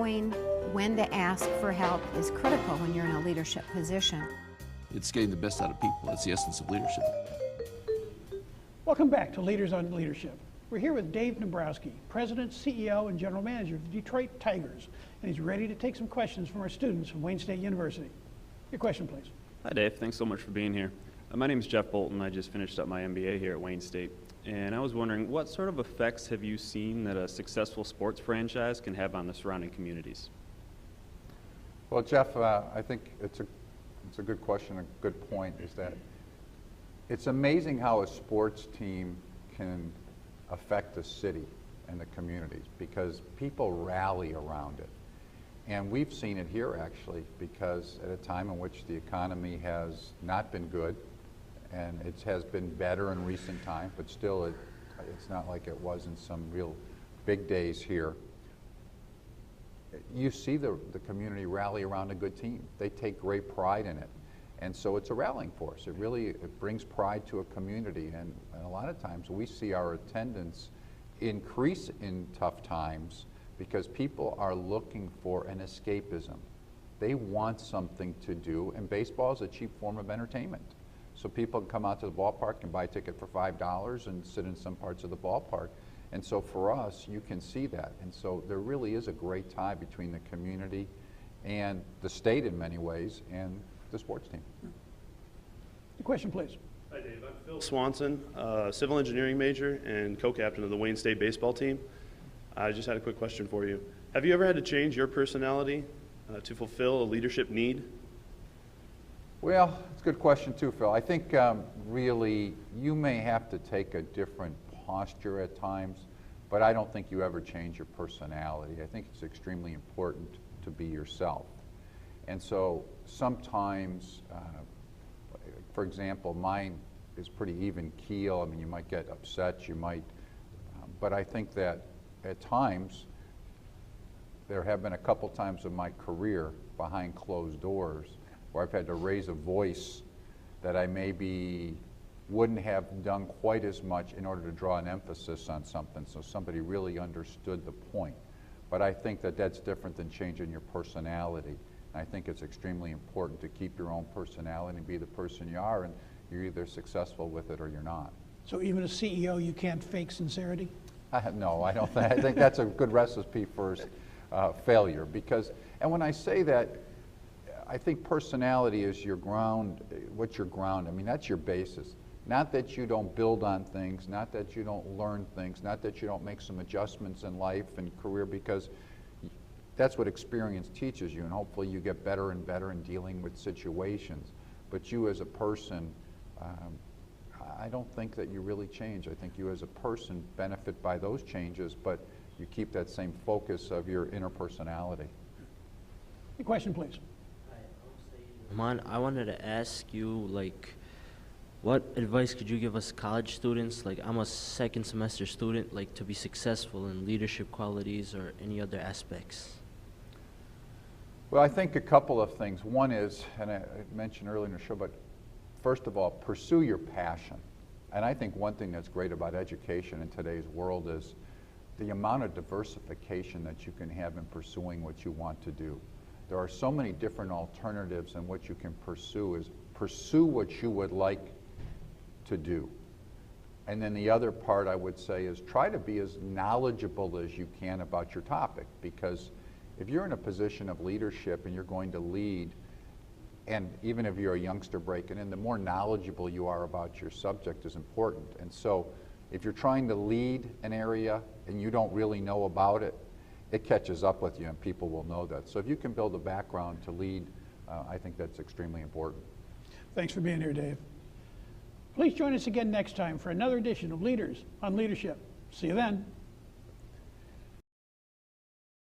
knowing when to ask for help is critical when you're in a leadership position. It's getting the best out of people. That's the essence of leadership. Welcome back to Leaders on Leadership. We're here with Dave Dombrowski, President, CEO, and General Manager of the Detroit Tigers, and he's ready to take some questions from our students from Wayne State University. Your question, please. Hi, Dave. Thanks so much for being here. My name is Jeff Bolton. I just finished up my MBA here at Wayne State, and I was wondering, what sort of effects have you seen that a successful sports franchise can have on the surrounding communities? Well, Jeff, I think it's a good question, a good point, is that it's amazing how a sports team can affect the city and the communities because people rally around it. And we've seen it here, actually, because at a time in which the economy has not been good, and it has been better in recent times, but still it's not like it was in some real big days here. You see the community rally around a good team. They take great pride in it. And so it's a rallying force. It brings pride to a community. And a lot of times we see our attendance increase in tough times because people are looking for an escapism. They want something to do, and baseball is a cheap form of entertainment. So people can come out to the ballpark and buy a ticket for $5 and sit in some parts of the ballpark. And so for us, you can see that. And so there really is a great tie between the community and the state in many ways and the sports team. The question, please. Hi, Dave. I'm Phil Swanson, civil engineering major and co-captain of the Wayne State baseball team. I just had a quick question for you. Have you ever had to change your personality to fulfill a leadership need? Well, it's a good question too, Phil. I think really you may have to take a different posture at times, but I don't think you ever change your personality. I think it's extremely important to be yourself. And so sometimes, for example, mine is pretty even keel. I mean, you might get upset, you might, but I think that at times, there have been a couple times in my career behind closed doors where I've had to raise a voice that I maybe wouldn't have done quite as much in order to draw an emphasis on something, so somebody really understood the point. But I think that that's different than changing your personality. And I think it's extremely important to keep your own personality and be the person you are, and you're either successful with it or you're not. So even a CEO, you can't fake sincerity? No, I don't think. I think that's a good recipe for failure. Because, and when I say that, I think personality is your ground. What's your ground? I mean, that's your basis. Not that you don't build on things, not that you don't learn things, not that you don't make some adjustments in life and career, because that's what experience teaches you, and hopefully you get better and better in dealing with situations. But you as a person, I don't think that you really change. I think you as a person benefit by those changes, but you keep that same focus of your inner personality. The question, please. I wanted to ask you, what advice could you give us college students? I'm a second semester student, to be successful in leadership qualities or any other aspects. Well, I think a couple of things. One is, and I mentioned earlier in the show, but first of all, pursue your passion. And I think one thing that's great about education in today's world is the amount of diversification that you can have in pursuing what you want to do. There are so many different alternatives, and what you can pursue is pursue what you would like to do. And then the other part I would say is try to be as knowledgeable as you can about your topic, because if you're in a position of leadership and you're going to lead, and even if you're a youngster breaking in, the more knowledgeable you are about your subject is important. And so if you're trying to lead an area and you don't really know about it, it catches up with you and people will know that. So if you can build a background to lead, I think that's extremely important. Thanks for being here, Dave. Please join us again next time for another edition of Leaders on Leadership. See you then.